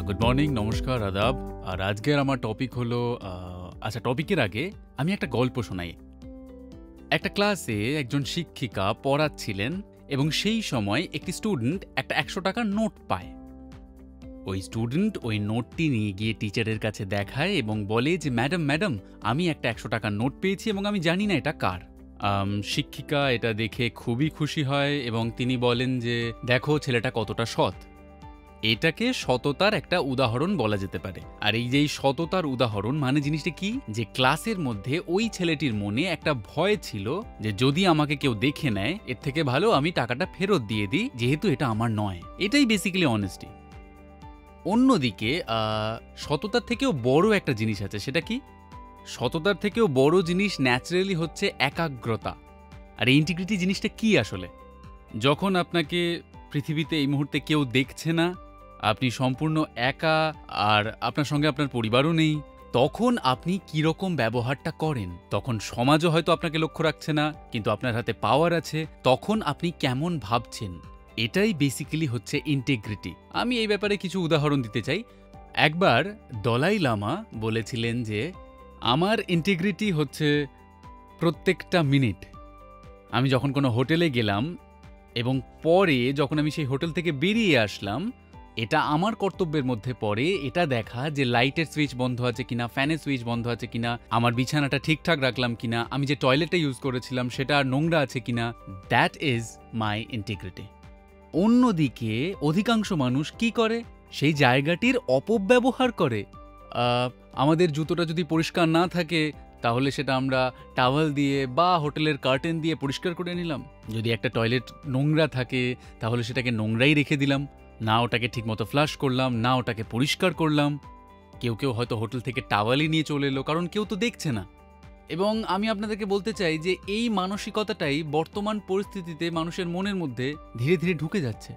Good morning, নমস্কার, আদাব। আর আজকের আমার টপিক হলো আচ্ছা, টপিকের আগে আমি একটা গল্প শোনাই। একটা ক্লাসে একজন শিক্ষিকা পড়াচ্ছিলেন এবং সেই সময় একটি স্টুডেন্ট একটা 100 টাকার নোট পায়। ওই স্টুডেন্ট ওই নোটটি নিয়ে গিয়ে টিচারের কাছে দেখায় এবং বলে যে ম্যাডাম ম্যাডাম আমি একটা 100 টাকার নোট পেয়েছি এবং আমি জানি না এটা কার। শিক্ষিকা এটা দেখে খুবই খুশি হয় এবং তিনি বলেন যে দেখো ছেলেটা কতটা সৎ। এটাকে সততার একটা উদাহরণ বলা যেতে পারে। আর এই যে সততার উদাহরণ মানে জিনিসটা কি, যে ক্লাসের মধ্যে ওই ছেলেটির মনে একটা ভয় ছিল যে যদি আমাকে কেউ দেখে নেয় এর থেকে ভালো আমি টাকাটা ফেরত দিয়ে দিই, যেহেতু এটা আমার নয়। এটাই বেসিক্যালি অনেস্টি। অন্যদিকে সততার থেকেও বড় একটা জিনিস আছে, সেটা কি? সততার থেকেও বড় জিনিস ন্যাচারালি হচ্ছে একাগ্রতা। আর এই ইন্টিগ্রিটি জিনিসটা কি আসলে? যখন আপনাকে পৃথিবীতে এই মুহূর্তে কেউ দেখছে না, আপনি সম্পূর্ণ একা, আর আপনার সঙ্গে আপনার পরিবারও নেই, তখন আপনি কিরকম ব্যবহারটা করেন? তখন সমাজও হয়তো আপনাকে লক্ষ্য রাখছে না, কিন্তু আপনার হাতে পাওয়ার আছে, তখন আপনি কেমন ভাবছেন? এটাই বেসিক্যালি হচ্ছে ইন্টিগ্রিটি। আমি এই ব্যাপারে কিছু উদাহরণ দিতে চাই। একবার দলাই লামা বলেছিলেন যে আমার ইন্টিগ্রিটি হচ্ছে প্রত্যেকটা মিনিট। আমি যখন কোনো হোটেলে গেলাম এবং পরে যখন আমি সেই হোটেল থেকে বেরিয়ে আসলাম, এটা আমার কর্তব্যের মধ্যে পড়ে এটা দেখা যে লাইটের সুইচ বন্ধ আছে কিনা, ফ্যানের সুইচ বন্ধ আছে কিনা, আমার বিছানাটা ঠিকঠাক রাখলাম কিনা, আমি যে টয়লেটটা ইউজ করেছিলাম সেটা নোংরা আছে কিনা। That is my integrity. অন্যদিকে অধিকাংশ মানুষ কি করে? সেই জায়গাটির অপব্যবহার করে। আমাদের জুতোটা যদি পরিষ্কার না থাকে তাহলে সেটা আমরা টাওয়াল দিয়ে বা হোটেলের কার্টেন দিয়ে পরিষ্কার করে নিলাম। যদি একটা টয়লেট নোংরা থাকে তাহলে সেটাকে নোংরাই রেখে দিলাম, না ওটাকে ঠিকমতো ফ্লাশ করলাম, না ওটাকে পরিষ্কার করলাম। কেউ কেউ হয়তো হোটেল থেকে টাওয়ালই নিয়ে চলে এলো, কারণ কেউ তো দেখছে না। এবং আমি আপনাদেরকে বলতে চাই যে এই মানসিকতাটাই বর্তমান পরিস্থিতিতে মানুষের মনের মধ্যে ধীরে ধীরে ঢুকে যাচ্ছে।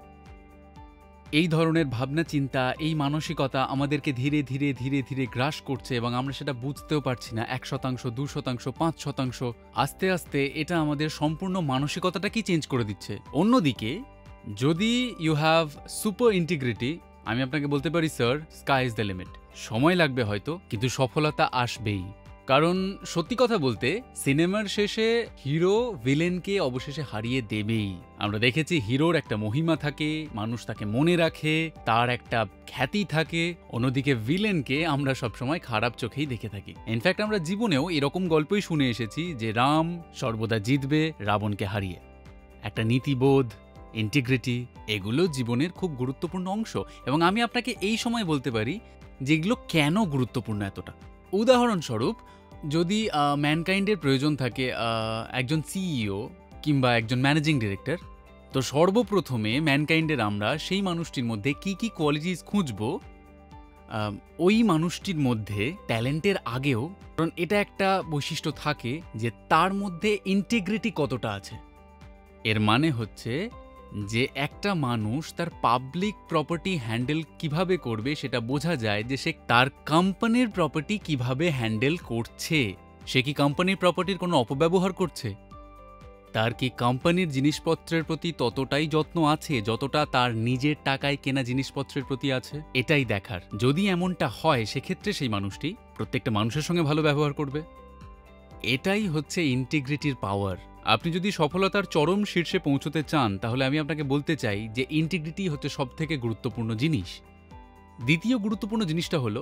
এই ধরনের ভাবনা চিন্তা, এই মানসিকতা আমাদেরকে ধীরে ধীরে ধীরে ধীরে গ্রাস করছে এবং আমরা সেটা বুঝতেও পারছি না। 1%, 2%, 5%, আস্তে আস্তে এটা আমাদের সম্পূর্ণ মানসিকতাটাকেই চেঞ্জ করে দিচ্ছে। অন্যদিকে যদি ইউ হ্যাভ সুপার ইন্টিগ্রিটি, আমি আপনাকে বলতে পারি sir, sky is the limit. সময় লাগবে হয়তো, কিন্তু সফলতা আসবেই। কারণ সত্যি কথা বলতে সিনেমার শেষে হিরো ভিলেনকে অবশেষে হারিয়ে দেবেই। আমরা দেখেছি হিরোর একটা মহিমা থাকে, মানুষ তাকে মনে রাখে, তার একটা খ্যাতি থাকে। অন্যদিকে ভিলেনকে আমরা সবসময় খারাপ চোখেই দেখে থাকি। ইনফ্যাক্ট আমরা জীবনেও এরকম গল্পই শুনে এসেছি যে রাম সর্বদা জিতবে রাবণকে হারিয়ে। একটা নীতিবোধ, ইন্টিগ্রিটি, এগুলো জীবনের খুব গুরুত্বপূর্ণ অংশ। এবং আমি আপনাকে এই সময় বলতে পারি যেগুলো কেন গুরুত্বপূর্ণ এতটা। উদাহরণস্বরূপ, যদি ম্যানকাইন্ডের প্রয়োজন থাকে একজন সিইও কিংবা একজন ম্যানেজিং ডিরেক্টর, তো সর্বপ্রথমে ম্যানকাইন্ডের আমরা সেই মানুষটির মধ্যে কি কি কোয়ালিটিস খুঁজব, ওই মানুষটির মধ্যে ট্যালেন্টের আগেও, কারণ এটা একটা বৈশিষ্ট্য থাকে যে তার মধ্যে ইন্টিগ্রিটি কতটা আছে। এর মানে হচ্ছে যে একটা মানুষ তার পাবলিক প্রপার্টি হ্যান্ডেল কিভাবে করবে সেটা বোঝা যায় যে সে তার কোম্পানির প্রপার্টি কিভাবে হ্যান্ডেল করছে। সে কি কোম্পানির প্রপার্টির কোনো অপব্যবহার করছে? তার কি কোম্পানির জিনিসপত্রের প্রতি ততটাই যত্ন আছে যতটা তার নিজের টাকায় কেনা জিনিসপত্রের প্রতি আছে? এটাই দেখার। যদি এমনটা হয় সেক্ষেত্রে সেই মানুষটি প্রত্যেকটা মানুষের সঙ্গে ভালো ব্যবহার করবে। এটাই হচ্ছে ইন্টিগ্রিটির পাওয়ার। আপনি যদি সফলতার চরম শীর্ষে পৌঁছতে চান তাহলে আমি আপনাকে বলতে চাই যে ইন্টিগ্রিটি হচ্ছে সবথেকে গুরুত্বপূর্ণ জিনিস। দ্বিতীয় গুরুত্বপূর্ণ জিনিসটা হলো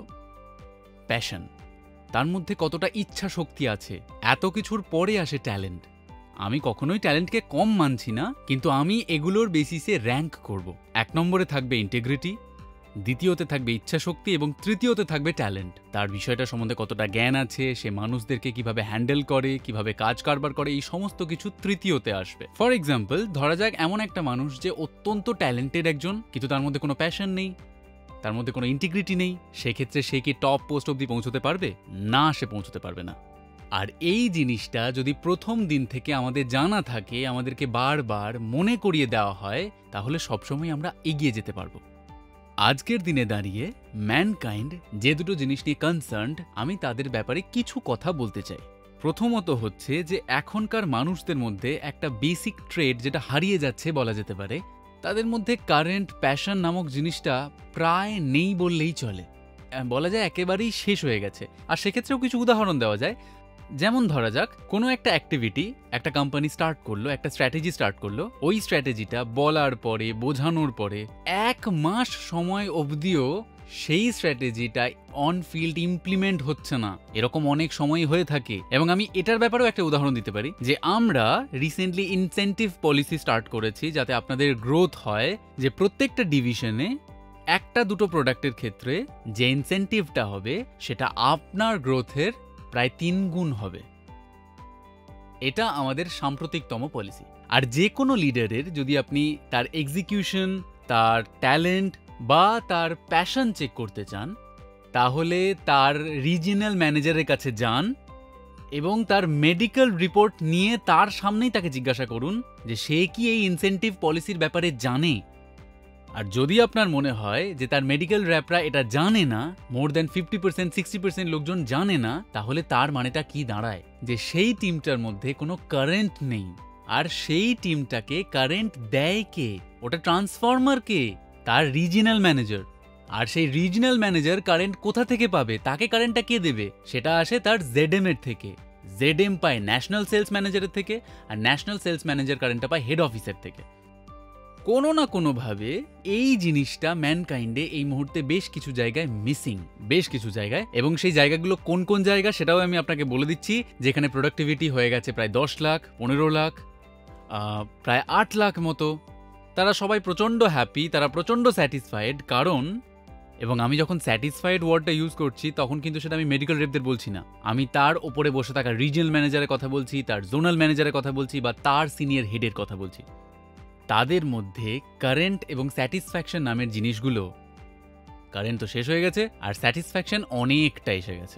প্যাশন। তার মধ্যে কতটা ইচ্ছা শক্তি আছে। এত কিছুর পরে আসে ট্যালেন্ট। আমি কখনোই ট্যালেন্টকে কম মানছি না, কিন্তু আমি এগুলোর বেসিসে র্যাঙ্ক করব। 1 নম্বরে থাকবে ইন্টিগ্রিটি, দ্বিতীয়তে থাকবে ইচ্ছা শক্তি এবং তৃতীয়তে থাকবে ট্যালেন্ট। তার বিষয়টা সম্বন্ধে কতটা জ্ঞান আছে, সে মানুষদেরকে কিভাবে হ্যান্ডেল করে, কিভাবে কাজ কারবার করে, এই সমস্ত কিছু তৃতীয়তে আসবে। ফর এক্সাম্পল, ধরা যাক এমন একটা মানুষ যে অত্যন্ত ট্যালেন্টেড একজন, কিন্তু তার মধ্যে কোনো প্যাশন নেই, তার মধ্যে কোনো ইন্টিগ্রিটি নেই। সেক্ষেত্রে সে কি টপ পোস্ট অবধি পৌঁছতে পারবে? না, সে পৌঁছতে পারবে না। আর এই জিনিসটা যদি প্রথম দিন থেকে আমাদের জানা থাকে, আমাদেরকে বারবার মনে করিয়ে দেওয়া হয়, তাহলে সবসময় আমরা এগিয়ে যেতে পারবো। আজকের দিনে দাঁড়িয়ে ম্যানকাইন্ড যে দুটো জিনিস নিয়ে কনসার্নড, আমি তাদের ব্যাপারে কিছু কথা বলতে চাই। প্রথমত হচ্ছে যে এখনকার মানুষদের মধ্যে একটা বেসিক ট্রেড যেটা হারিয়ে যাচ্ছে বলা যেতে পারে, তাদের মধ্যে কারেন্ট প্যাশন নামক জিনিসটা প্রায় নেই বললেই চলে, বলা যায় একেবারেই শেষ হয়ে গেছে। আর সেক্ষেত্রেও কিছু উদাহরণ দেওয়া যায়। যেমন ধরা যাক, কোনো একটা অ্যাক্টিভিটি একটা কোম্পানি স্টার্ট করলো, একটা স্ট্র্যাটেজি স্টার্ট করলো, ওই স্ট্র্যাটেজিটা বলার পরে, বোঝানোর পরে 1 মাস সময় অবধিও সেই স্ট্র্যাটেজিটা অন ফিল্ড ইমপ্লিমেন্ট হচ্ছে না, এরকম অনেক সময় হয়ে থাকে। এবং আমি এটার ব্যাপারেও একটা উদাহরণ দিতে পারি যে আমরা রিসেন্টলি ইনসেন্টিভ পলিসি স্টার্ট করেছি যাতে আপনাদের গ্রোথ হয়, যে প্রত্যেকটা ডিভিশনে 1-2 প্রোডাক্টের ক্ষেত্রে যে ইনসেন্টিভটা হবে সেটা আপনার গ্রোথের প্রায় 3 গুণ হবে। এটা আমাদের সাম্প্রতিকতম পলিসি। আর যে কোনো লিডারের যদি আপনি তার এক্সিকিউশন, তার ট্যালেন্ট বা তার প্যাশন চেক করতে চান, তাহলে তার রিজিনাল ম্যানেজারের কাছে যান এবং তার মেডিকেল রিপোর্ট নিয়ে তার সামনেই তাকে জিজ্ঞাসা করুন যে সে কি এই ইনসেন্টিভ পলিসির ব্যাপারে জানে। আর যদি আপনার মনে হয় যে তার মেডিকেল র্যাপরা এটা জানে না, মোর দ্যান 50% 60% লোকজন জানে না, তাহলে তার মানেটা কি দাঁড়ায়? যে সেই টিমটার মধ্যে কোনো কারেন্ট নেই। আর সেই টিমটাকে কারেন্ট দেয় কে? ওটা ট্রান্সফরমার কে? তার রিজিনাল ম্যানেজার। আর সেই রিজিনাল ম্যানেজার কারেন্ট কোথা থেকে পাবে? তাকে কারেন্টটা কে দেবে? সেটা আসে তার জেডএম এর থেকে। জেডএম পায় ন্যাশনাল সেলস ম্যানেজারের থেকে, আর ন্যাশনাল সেলস ম্যানেজার কারেন্টটা পায় হেড অফিসের থেকে। কোনো না কোনোভাবে এই জিনিসটা ম্যানকাইন্ডে এই মুহূর্তে বেশ কিছু জায়গায় মিসিং, বেশ কিছু জায়গায়। এবং সেই জায়গাগুলো কোন কোন জায়গা সেটাও আমি আপনাকে বলে দিচ্ছি। যেখানে প্রোডাক্টিভিটি হয়ে গেছে প্রায় 10 লাখ, 15 লাখ, প্রায় 8 লাখ মতো। তারা সবাই প্রচণ্ড হ্যাপি, তারা প্রচণ্ড স্যাটিসফাইড। কারণ, এবং আমি যখন স্যাটিসফাইড ওয়ার্ডটা ইউজ করছি তখন কিন্তু সেটা আমি মেডিকেল রেপদের বলছি না, আমি তার ওপরে বসে থাকা রিজিনাল ম্যানেজারের কথা বলছি, তার জোনাল ম্যানেজারের কথা বলছি, বা তার সিনিয়র হেডের কথা বলছি। তাদের মধ্যে কারেন্ট এবং স্যাটিসফ্যাকশন নামের জিনিসগুলো, কারেন্ট তো শেষ হয়ে গেছে আর স্যাটিসফ্যাকশন অনেকটা এসে গেছে।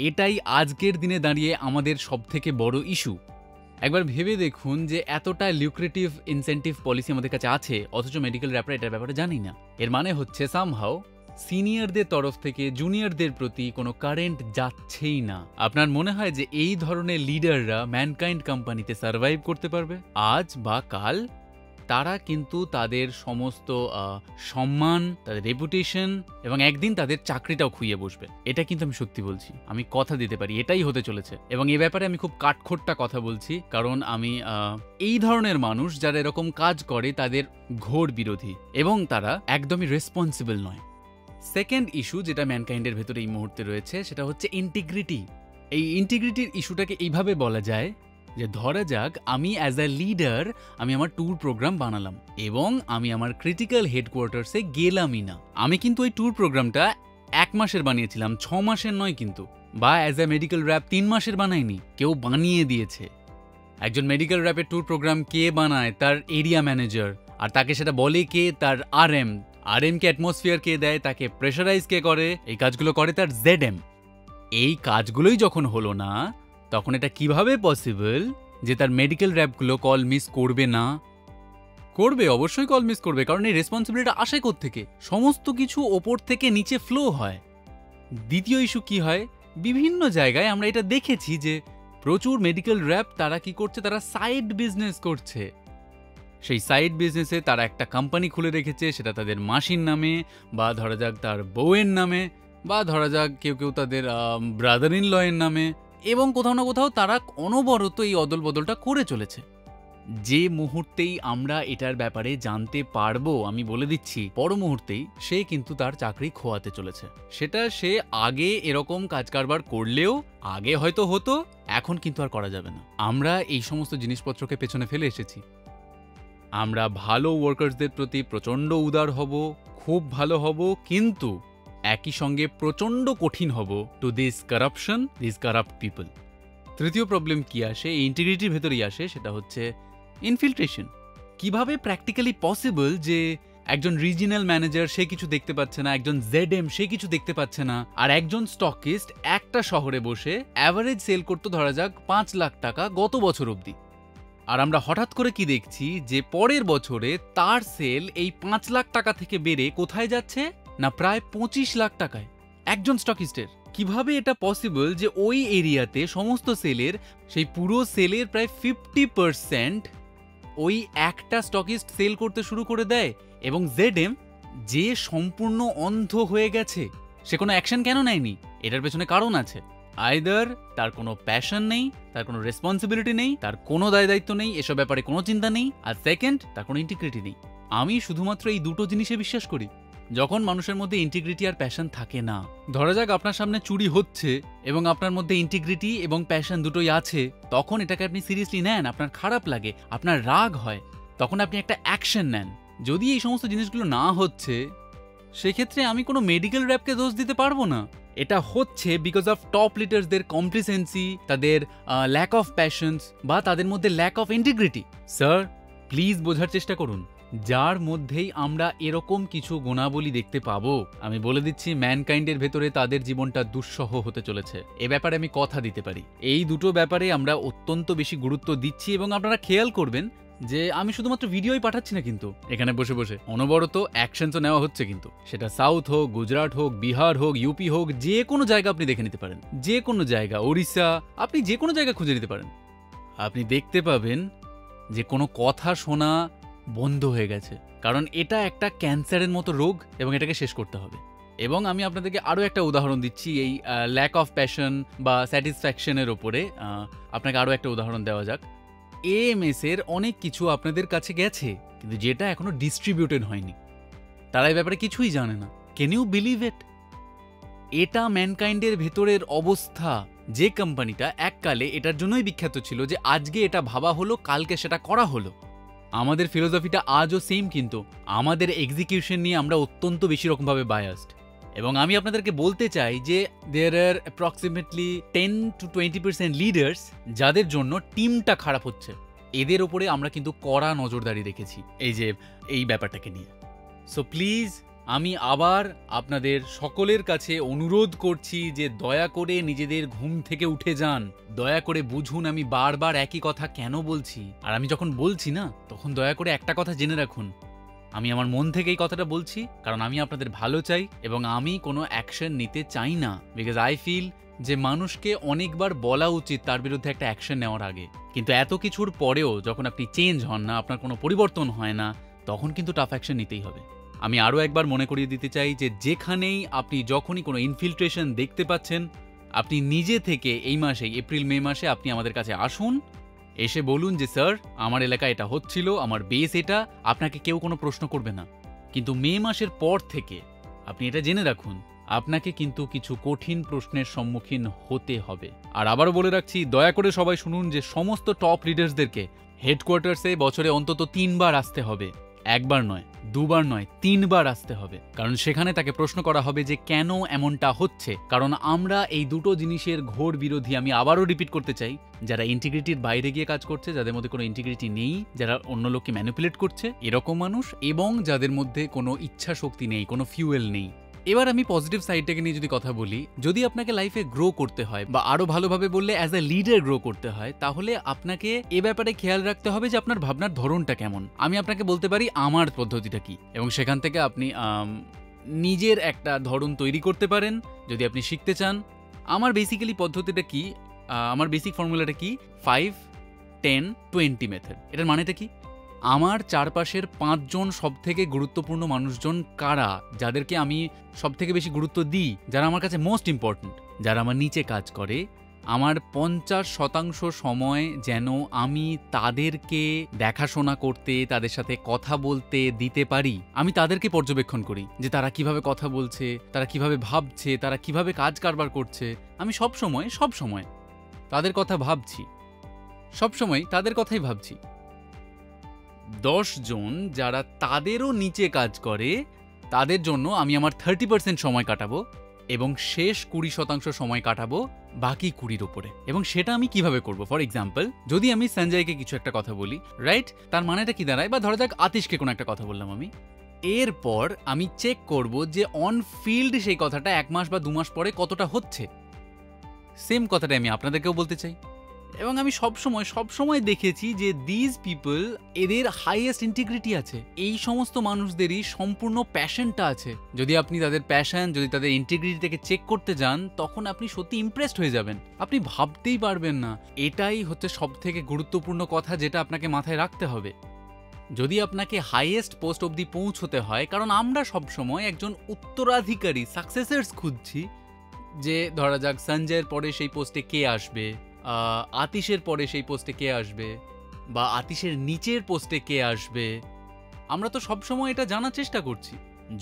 এটাই আজকের দিনে দাঁড়িয়ে আমাদের সবথেকে বড় ইস্যু। একবার ভেবে দেখুন যে এতটা লিউক্রেটিভ ইনসেন্টিভ পলিসি আমাদের কাছে আছে, অথচ মেডিকেল র্যাপরা এটার ব্যাপারে জানি না। এর মানে হচ্ছে সামহাউ সিনিয়রদের তরফ থেকে জুনিয়রদের প্রতি কোনো কারেন্ট যাচ্ছেই না। আপনার মনে হয় যে এই ধরনের লিডাররা ম্যানকাইন্ড কোম্পানিতে সার্ভাইভ করতে পারবে? আজ বা কাল তারা কিন্তু তাদের সমস্ত সম্মান, তাদের রেপুটেশন এবং একদিন তাদের চাকরিটাও খুইয়ে বসবে। এটা কিন্তু আমি সত্যি বলছি, আমি কথা দিতে পারি এটাই হতে চলেছে। এবং এ ব্যাপারে আমি খুব কাঠখোট্টা কথা বলছি, কারণ আমি এই ধরনের মানুষ যারা এরকম কাজ করে তাদের ঘোর বিরোধী, এবং তারা একদমই রেসপন্সিবল নয়। সেকেন্ড ইস্যু যেটা ম্যানকাইন্ডের ভেতরে এই মুহূর্তে রয়েছে সেটা হচ্ছে ইন্টিগ্রিটি। এই ইন্টিগ্রিটির ইস্যুটাকে এইভাবে বলা যায় যে ধরা যাক আমি অ্যাজ আ লিডার আমি আমার ট্যুর প্রোগ্রাম বানালাম এবং আমি আমার ক্রিটিক্যাল হেডকোয়ার্টার্সে গেলামই না। আমি কিন্তু ওই ট্যুর প্রোগ্রামটা 1 মাসের বানিয়েছিলাম, 6 মাসের নয় কিন্তু। বা অ্যাজ আ মেডিকেল র্যাপ 3 মাসের বানাইনি, কেউ বানিয়ে দিয়েছে। একজন মেডিকেল র্যাপের ট্যুর প্রোগ্রাম কে বানায়? তার এরিয়া ম্যানেজার। আর তাকে সেটা বলে কে? তার আরএম। আরএমকে অ্যাটমসফিয়ার কে দেয়? তাকে প্রেশারাইজ কে করে? এই কাজগুলো করে তার জেডএম। এই কাজগুলোই যখন হলো না, তখন এটা কিভাবে পসিবল যে তার মেডিকেল র্যাপগুলো কল মিস করবে না? করবে, অবশ্যই কল মিস করবে, কারণ এই রেসপন্সিবিলিটি আসে কোত্থেকে? সমস্ত কিছু ওপর থেকে নিচে ফ্লো হয়। দ্বিতীয় ইস্যু কি হয়? বিভিন্ন জায়গায় আমরা এটা দেখেছি যে প্রচুর মেডিকেল র্যাপ তারা কি করছে? তারা সাইড বিজনেস করছে। সেই সাইড বিজনেসে তারা একটা কোম্পানি খুলে রেখেছে, সেটা তাদের মাসির নামে, বা ধরা যাক তার বউয়ের নামে, বা ধরা যাক কেউ কেউ তাদের ব্রাদার ইন লয়ের নামে, এবং কোথাও না কোথাও তারা অনবরত এই অদল বদলটা করে চলেছে। যে মুহূর্তেই আমরা এটার ব্যাপারে জানতে পারবো, আমি বলে দিচ্ছি পর মুহূর্তেই সে কিন্তু তার চাকরি খোয়াতে চলেছে। সেটা সে আগে এরকম কাজ কারবার করলেও আগে হয়তো হতো, এখন কিন্তু আর করা যাবে না। আমরা এই সমস্ত জিনিসপত্রকে পেছনে ফেলে এসেছি। আমরা ভালো ওয়ার্কার্সদের প্রতি প্রচণ্ড উদার হব, খুব ভালো হব, কিন্তু একই সঙ্গে প্রচণ্ড কঠিন হব to this corruption, this corrupt people. তৃতীয় প্রবলেম কি আসে? এই ইন্টিগ্রিটির ভেতরেই আসে, সেটা হচ্ছে ইনফিল্ট্রেশন। কিভাবে প্র্যাকটিক্যালি পসিবল যে একজন রিজিনাল ম্যানেজার সে কিছু দেখতে পাচ্ছে না, একজন জেডএম সে কিছু দেখতে পাচ্ছে না, আর একজন স্টকিস্ট একটা শহরে বসে অ্যাভারেজ সেল করতে ধরা যাক 5 লাখ টাকা গত বছর অবধি। আর আমরা হঠাৎ করে কি দেখছি যে পরের বছরে তার সেল এই 5 লাখ টাকা থেকে বেড়ে কোথায় যাচ্ছে না প্রায় 25 লাখ টাকায় একজন স্টকিস্টের। কিভাবে এটা পসিবল যে ওই এরিয়াতে সমস্ত সেলের, সেই পুরো সেলের প্রায় 50% ওই একটা স্টকিস্ট সেল করতে শুরু করে দেয় এবং জেডএম যে সম্পূর্ণ অন্ধ হয়ে গেছে, সে কোনো অ্যাকশন কেন নেয়নি? এটার পেছনে কারণ আছে। আইদার তার কোনো প্যাশন নেই, তার কোনো রেসপন্সিবিলিটি নেই, তার কোনো দায় দায়িত্ব নেই, এসব ব্যাপারে কোনো চিন্তা নেই, আর সেকেন্ড, তার কোনো ইন্টিগ্রিটি নেই। আমি শুধুমাত্র এই দুটো জিনিসে বিশ্বাস করি। যখন মানুষের মধ্যে ইন্টিগ্রিটি আর প্যাশন থাকে না, ধরা যাক আপনার সামনে চুরি হচ্ছে এবং আপনার মধ্যে ইন্টিগ্রিটি এবং প্যাশন দুটোই আছে, তখন এটাকে আপনি সিরিয়াসলি নেন, আপনার খারাপ লাগে, আপনার রাগ হয়, তখন আপনি একটা অ্যাকশন নেন। যদি এই সমস্ত জিনিসগুলো না হচ্ছে, সেক্ষেত্রে আমি কোনো মেডিকেল র্যাপকে দোষ দিতে পারবো না। এটা হচ্ছে বিকজ অফ টপ লিডার্সদের কমপ্লিসেন্সি, তাদের ল্যাক অফ প্যাশনস বা তাদের মধ্যে lack of integrity. Sir, please বোঝার চেষ্টা করুন। যার মধ্যেই আমরা এরকম কিছু গুণাবলী দেখতে পাবো, আমি বলে দিচ্ছি ম্যানকাইন্ডের ভেতরে তাদের জীবনটা দুঃসহ হতে চলেছে। এ ব্যাপারে আমি কথা দিতে পারি। এই দুটো ব্যাপারে আমরা অত্যন্ত বেশি গুরুত্ব দিচ্ছি এবং আপনারা খেয়াল করবেন যে আমি শুধুমাত্র ভিডিওই পাঠাচ্ছি না, কিন্তু এখানে বসে বসে অনবরত অ্যাকশনসও নেওয়া হচ্ছে। কিন্তু সেটা সাউথ হোক, গুজরাট হোক, বিহার হোক, ইউপি হোক, যে কোনো জায়গা আপনি দেখে নিতে পারেন, যে কোনো জায়গা, ওড়িশা, আপনি যে কোনো জায়গা খুঁজে নিতে পারেন। আপনি দেখতে পাবেন যে কোনো কথা শোনা বন্ধ হয়ে গেছে, কারণ এটা একটা ক্যান্সারের মতো রোগ এবং এটাকে শেষ করতে হবে। এবং আমি আপনাদেরকে আরও একটা উদাহরণ দিচ্ছি এই ল্যাক অফ প্যাশন বা স্যাটিসফ্যাকশনের ওপরে। আপনাকে আরও একটা উদাহরণ দেওয়া যাক। এএমএস এর অনেক কিছু আপনাদের কাছে গেছে, কিন্তু যেটা এখনো ডিস্ট্রিবিউটেড হয়নি। তারা এই ব্যাপারে কিছুই জানে না। Can you believe it? এটা ম্যানকাইন্ডের ভেতরের অবস্থা। যে কোম্পানিটা এককালে এটার জন্যই বিখ্যাত ছিল যে আজকে এটা ভাবা হলো, কালকে সেটা করা হলো। আমাদের ফিলোসফিটা আজও সেম, কিন্তু আমাদের এক্সিকিউশন নিয়ে আমরা অত্যন্ত বেশি রকমভাবে বায়াসড। এবং আমি আপনাদেরকে বলতে চাই যে দেয়ার আর অ্যাপ্রক্সিমেটলি 10-20% লিডার্স যাদের জন্য টিমটা খারাপ হচ্ছে। এদের ওপরে আমরা কিন্তু কড়া নজরদারি রেখেছি এই ব্যাপারটাকে নিয়ে। সো প্লিজ, আমি আবার আপনাদের সকলের কাছে অনুরোধ করছি যে দয়া করে নিজেদের ঘুম থেকে উঠে যান। দয়া করে বুঝুন আমি বারবার একই কথা কেন বলছি। আর আমি যখন বলছি না, তখন দয়া করে একটা কথা জেনে রাখুন, আমি আমার মন থেকে এই কথাটা বলছি, কারণ আমি আপনাদের ভালো চাই এবং আমি কোনো অ্যাকশন নিতে চাই না। বিকজ আই ফিল যে মানুষকে অনেকবার বলা উচিত তার বিরুদ্ধে একটা অ্যাকশন নেওয়ার আগে। কিন্তু এত কিছুর পরেও যখন আপনি চেঞ্জ হন না, আপনার কোনো পরিবর্তন হয় না, তখন কিন্তু টাফ অ্যাকশন নিতেই হবে। আমি আরও একবার মনে করিয়ে দিতে চাই যে যেখানেই আপনি যখনই কোনো ইনফিল্ট্রেশন দেখতে পাচ্ছেন, আপনি নিজে থেকে এই মাসে, এপ্রিল মে মাসে আপনি আমাদের কাছে আসুন, এসে বলুন যে স্যার আমার এলাকায় এটা হচ্ছিল, আমার বেস এটা। আপনাকে কেউ কোনো প্রশ্ন করবে না। কিন্তু মে মাসের পর থেকে আপনি এটা জেনে রাখুন, আপনাকে কিন্তু কিছু কঠিন প্রশ্নের সম্মুখীন হতে হবে। আর আবারও বলে রাখছি, দয়া করে সবাই শুনুন যে সমস্ত টপ লিডার্সদেরকে হেডকোয়ার্টার্সে বছরে অন্তত 3 বার আসতে হবে। 1 বার নয়, 2 বার নয়, 3 বার আসতে হবে। কারণ সেখানে তাকে প্রশ্ন করা হবে যে কেন এমনটা হচ্ছে। কারণ আমরা এই দুটো জিনিসের ঘোর বিরোধী। আমি আবারও রিপিট করতে চাই, যারা ইন্টিগ্রিটির বাইরে গিয়ে কাজ করছে, যাদের মধ্যে কোনো ইন্টিগ্রিটি নেই, যারা অন্য লোককে ম্যানিপুলেট করছে, এরকম মানুষ, এবং যাদের মধ্যে কোনো ইচ্ছা শক্তি নেই, কোনো ফিউয়েল নেই। এবার আমি পজিটিভ সাইডটাকে নিয়ে যদি কথা বলি, যদি আপনাকে লাইফে গ্রো করতে হয় বা আরো ভালোভাবে বললে অ্যাজ এ লিডার গ্রো করতে হয়, তাহলে আপনাকে এ ব্যাপারে খেয়াল রাখতে হবে যে আপনার ভাবনার ধরনটা কেমন। আমি আপনাকে বলতে পারি আমার পদ্ধতিটা কি, এবং সেখান থেকে আপনি নিজের একটা ধরন তৈরি করতে পারেন যদি আপনি শিখতে চান। আমার বেসিক্যালি পদ্ধতিটা কি, আমার বেসিক ফর্মুলাটা কি, 5-10-20 মেথড। এটার মানেটা কি? আমার চারপাশের 5 জন সবথেকে গুরুত্বপূর্ণ মানুষজন কারা, যাদেরকে আমি সবথেকে বেশি গুরুত্ব দিই, যারা আমার কাছে মোস্ট ইম্পর্ট্যান্ট, যারা আমার নিচে কাজ করে, আমার 50% সময় যেন আমি তাদেরকে দেখাশোনা করতে, তাদের সাথে কথা বলতে দিতে পারি। আমি তাদেরকে পর্যবেক্ষণ করি যে তারা কিভাবে কথা বলছে, তারা কিভাবে ভাবছে, তারা কিভাবে কাজ কারবার করছে। আমি সব সময় তাদের কথা ভাবছি, সবসময় তাদের কথাই ভাবছি। 10 জন যারা তাদেরও নিচে কাজ করে, তাদের জন্য আমি আমার 30% সময় কাটাবো এবং শেষ 20% সময় কাটাবো বাকি 20-র উপরে। এবং সেটা আমি কিভাবে করব? ফর এক্সাম্পল, যদি আমি সঞ্জয়কে কিছু একটা কথা বলি, রাইট, তার মানেটা কি দাঁড়ায়? বা ধরা যাক আতিশকে কোনো একটা কথা বললাম আমি, এরপর আমি চেক করব যে অন ফিল্ড সেই কথাটা 1 মাস বা 2 মাস পরে কতটা হচ্ছে। সেম কথাটা আমি আপনাদেরকেও বলতে চাই। এবং আমি সবসময় দেখেছি যে দিস পিপল, এদের হাইয়েস্ট ইন্টিগ্রিটি আছে। এই সমস্ত মানুষদেরই সম্পূর্ণ প্যাশনটা আছে। যদি আপনি তাদের প্যাশন, যদি তাদের ইন্টিগ্রিটি থেকে চেক করতে যান, তখন আপনি সত্যি ইমপ্রেসড হয়ে যাবেন। আপনি ভাবতেই পারবেন না। এটাই হচ্ছে সবথেকে গুরুত্বপূর্ণ কথা, যেটা আপনাকে মাথায় রাখতে হবে যদি আপনাকে হাইয়েস্ট পোস্ট অবধি পৌঁছতে হয়। কারণ আমরা সবসময় একজন উত্তরাধিকারী, সাকসেসার্স খুঁজছি। যে ধরা যাক সঞ্জয়ের পরে সেই পোস্টে কে আসবে, আতিশের পরে সেই পোস্টে কে আসবে, বা আতিশের নিচের পোস্টে কে আসবে। আমরা তো সবসময় এটা জানার চেষ্টা করছি।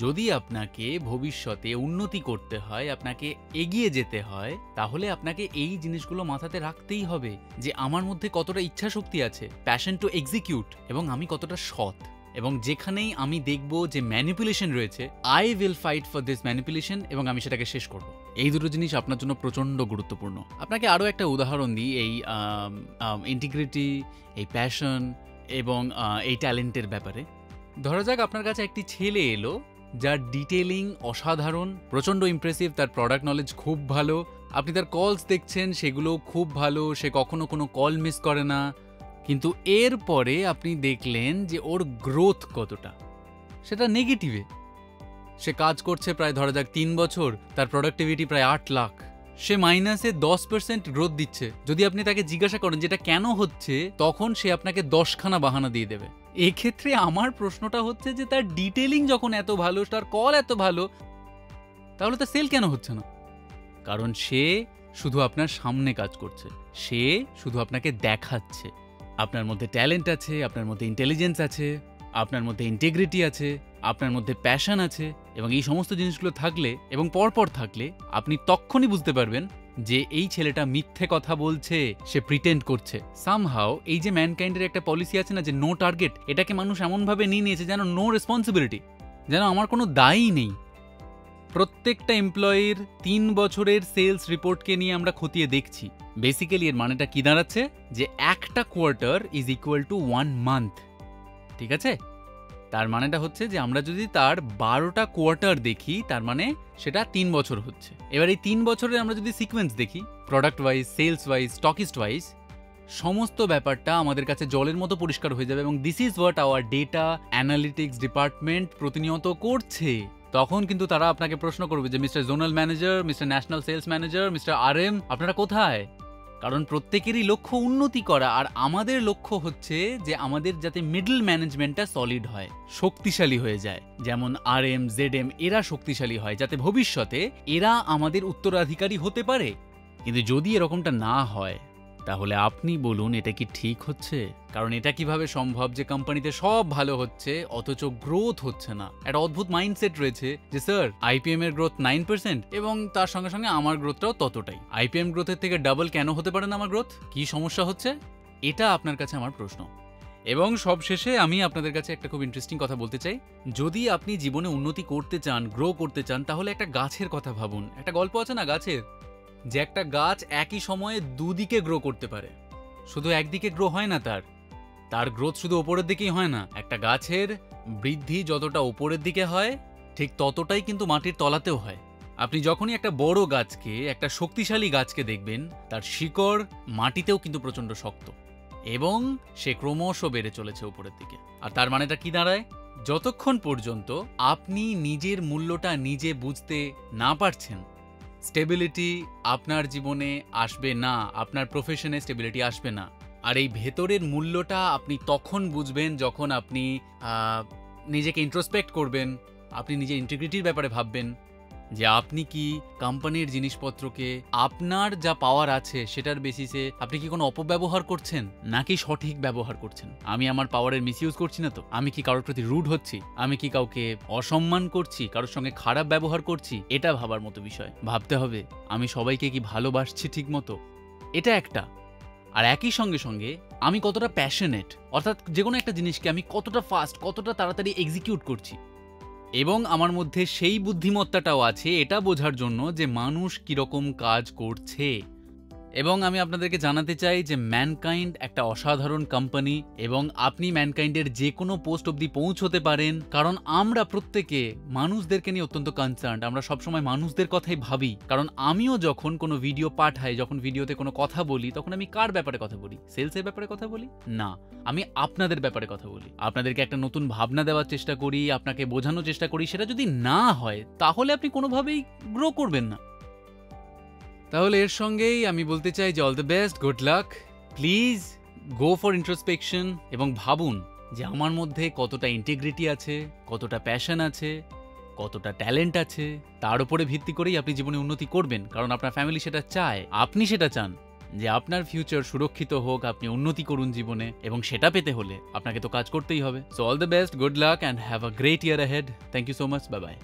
যদি আপনাকে ভবিষ্যতে উন্নতি করতে হয়, আপনাকে এগিয়ে যেতে হয়, তাহলে আপনাকে এই জিনিসগুলো মাথাতে রাখতেই হবে যে আমার মধ্যে কতটা ইচ্ছা শক্তি আছে, প্যাশন টু এক্সিকিউট, এবং আমি কতটা সৎ। এবং যেখানেই আমি দেখব যে ম্যানিপুলেশন রয়েছে, I will fight for this manipulation, এবং আমি সেটাকে শেষ করব। এই দুটো জিনিস আপনার জন্য প্রচণ্ড গুরুত্বপূর্ণ। আপনাকে আরও একটা উদাহরণ দিই এই ইন্টিগ্রিটি, এই প্যাশন এবং এই ট্যালেন্টের ব্যাপারে। ধরা যাক আপনার কাছে একটি ছেলে এলো যার ডিটেলিং অসাধারণ, প্রচণ্ড ইমপ্রেসিভ, তার প্রোডাক্ট নলেজ খুব ভালো, আপনি তার কলস দেখছেন সেগুলো খুব ভালো, সে কখনো কোনো কল মিস করে না। কিন্তু এরপরে আপনি দেখলেন যে ওর গ্রোথ কতটা, সেটা নেগেটিভে। সে কাজ করছে প্রায় ধরা যাক 3 বছর, তার প্রোডাক্টিভিটি প্রায় 8 লাখ, সে মাইনাসে 10% গ্রোথ দিচ্ছে। যদি আপনি তাকে জিজ্ঞাসা করেন যেটা কেন হচ্ছে, তখন সে আপনাকে 10খানা বাহানা দিয়ে দেবে। এক্ষেত্রে আমার প্রশ্নটা হচ্ছে যে তার ডিটেলিং যখন এত ভালো, তার কল এত ভালো, তাহলে তার সেল কেন হচ্ছে না? কারণ সে শুধু আপনার সামনে কাজ করছে, সে শুধু আপনাকে দেখাচ্ছে আপনার মধ্যে ট্যালেন্ট আছে, আপনার মধ্যে ইন্টেলিজেন্স আছে, আপনার মধ্যে ইন্টিগ্রিটি আছে, আপনার মধ্যে প্যাশন আছে। এবং এই সমস্ত জিনিসগুলো থাকলে এবং পরপর থাকলে আপনি তখনই বুঝতে পারবেন যে এই ছেলেটা মিথ্যে কথা বলছে, সে প্রিটেন্ড করছে। সামহাও এই যে ম্যানকাইন্ডের একটা পলিসি আছে না, যে নো টার্গেট, এটাকে মানুষ এমনভাবে নিয়ে নিয়েছে যেন নো রেসপন্সিবিলিটি, যেন আমার কোনো দায়ই নেই। প্রত্যেকটা এমপ্লয়ির 3 বছরের সেলস রিপোর্টকে নিয়ে আমরা খতিয়ে দেখছি। বেসিক্যালি এর মানেটা কি দাঁড়াচ্ছে, যে একটা quarter is equal to 1 month. ঠিক আছে? তার মানেটা হচ্ছে যে আমরা যদি তার 12টা কোয়ার্টার দেখি, তার মানে সেটা 3 বছর হচ্ছে। এবার এই 3 বছরের আমরা যদি সিকোয়েন্স দেখি, product wise, sales wise, stockist wise, সমস্ত ব্যাপারটা আমাদের কাছে জলের মতো পরিষ্কার হয়ে যাবে। এবং this is what our data analytics department প্রতিনিয়ত করছে। তখন কিন্তু তারা আপনাকে প্রশ্ন করবে যে mister zonal manager, mister national sales manager, mister RM, আপনারা কোথায়? কারণ প্রত্যেকেরই লক্ষ্য উন্নতি করা, আর আমাদের লক্ষ্য হচ্ছে যে আমাদের যাতে মিডল ম্যানেজমেন্টটা সলিড হয়, শক্তিশালী হয়ে যায়। যেমন RM, ZM এরা শক্তিশালী হয়, যাতে ভবিষ্যতে এরা আমাদের উত্তরাধিকারী হতে পারে। কিন্তু যদি এরকমটা না হয়, তাহলে আপনি বলুন এটা কি ঠিক হচ্ছে? কারণ এটা কিভাবে সম্ভব যে কোম্পানিতে সব ভালো হচ্ছে অথচ গ্রোথ হচ্ছে না? একটা অদ্ভুত মাইন্ডসেট রয়েছে যে স্যার IPM এর গ্রোথ 9% এবং তার সঙ্গে সঙ্গে আমার গ্রোথটাও ততটাই। IPM গ্রোথের থেকে ডাবল কেন হতে পারে না আমার গ্রোথ? কি সমস্যা হচ্ছে? এটা আপনার কাছে আমার প্রশ্ন। এবং সবশেষে আমি আপনাদের কাছে একটা খুব ইন্টারেস্টিং কথা বলতে চাই। যদি আপনি জীবনে উন্নতি করতে চান, গ্রো করতে চান, তাহলে একটা গাছের কথা ভাবুন। একটা গল্প আছে না গাছের, যে একটা গাছ একই সময়ে দুদিকে গ্রো করতে পারে, শুধু একদিকে গ্রো হয় না। তার গ্রোথ শুধু ওপরের দিকেই হয় না। একটা গাছের বৃদ্ধি যতটা ওপরের দিকে হয়, ঠিক ততটাই কিন্তু মাটির তলাতেও হয়। আপনি যখনই একটা বড় গাছকে, একটা শক্তিশালী গাছকে দেখবেন, তার শিকড় মাটিতেও কিন্তু প্রচণ্ড শক্ত, এবং সে ক্রমশ বেড়ে চলেছে উপরের দিকে। আর তার মানেটা কি দাঁড়ায়? যতক্ষণ পর্যন্ত আপনি নিজের মূল্যটা নিজে বুঝতে না পারছেন, স্টেবিলিটি আপনার জীবনে আসবে না, আপনার প্রফেশনে স্টেবিলিটি আসবে না। আর এই ভেতরের মূল্যটা আপনি তখন বুঝবেন যখন আপনি নিজেকে ইন্ট্রোস্পেক্ট করবেন, আপনি নিজের ইন্টিগ্রিটির ব্যাপারে ভাববেন যে আপনি কি কোম্পানির জিনিসপত্রকে আপনার যা পাওয়ার আছে সেটার বেসিসে আপনি কি কোনো অপব্যবহার করছেন নাকি সঠিক ব্যবহার করছেন। আমি আমার পাওয়ারের মিসইউজ করছি না তো? আমি কি কারোর প্রতি রুড হচ্ছি? আমি কি কাউকে অসম্মান করছি, কারোর সঙ্গে খারাপ ব্যবহার করছি? এটা ভাবার মতো বিষয়। ভাবতে হবে আমি সবাইকে কি ভালোবাসছি ঠিক মতো, এটা একটা। আর একই সঙ্গে সঙ্গে আমি কতটা প্যাশনেট, অর্থাৎ যে কোনো একটা জিনিসকে আমি কতটা ফাস্ট, কতটা তাড়াতাড়ি এক্সিকিউট করছি। এবং আমার মধ্যে সেই বুদ্ধিমত্তাটাও আছে এটা বোঝার জন্য যে মানুষ কিরকম কাজ করছে। এবং আমি আপনাদেরকে জানাতে চাই যে ম্যানকাইন্ড একটা অসাধারণ কোম্পানি এবং আপনি ম্যানকাইন্ডের যে কোনো পোস্ট অবধি পৌঁছতে পারেন, কারণ আমরা প্রত্যেকে মানুষদেরকে নিয়ে অত্যন্ত কনসার্নড। আমরা সবসময় মানুষদের কথাই ভাবি, কারণ আমিও যখন কোনো ভিডিও পাঠাই, যখন ভিডিওতে কোনো কথা বলি, তখন আমি কার ব্যাপারে কথা বলি? সেলসের ব্যাপারে কথা বলি না, আমি আপনাদের ব্যাপারে কথা বলি। আপনাদেরকে একটা নতুন ভাবনা দেওয়ার চেষ্টা করি, আপনাকে বোঝানোর চেষ্টা করি। সেটা যদি না হয় তাহলে আপনি কোনোভাবেই গ্রো করবেন না। তাহলে এর সঙ্গেই আমি বলতে চাই যে all the best, good lakh. Please go for introspection এবং ভাবুন যে আমার মধ্যে কতটা ইন্টিগ্রিটি আছে, কতটা প্যাশন আছে, কতটা ট্যালেন্ট আছে। তার উপরে ভিত্তি করেই আপনি জীবনে উন্নতি করবেন, কারণ আপনার ফ্যামিলি সেটা চায়, আপনি সেটা চান যে আপনার ফিউচার সুরক্ষিত হোক, আপনি উন্নতি করুন জীবনে, এবং সেটা পেতে হলে আপনাকে তো কাজ করতেই হবে। So all the best, good luck and have a great year ahead. Thank you so much, bye by.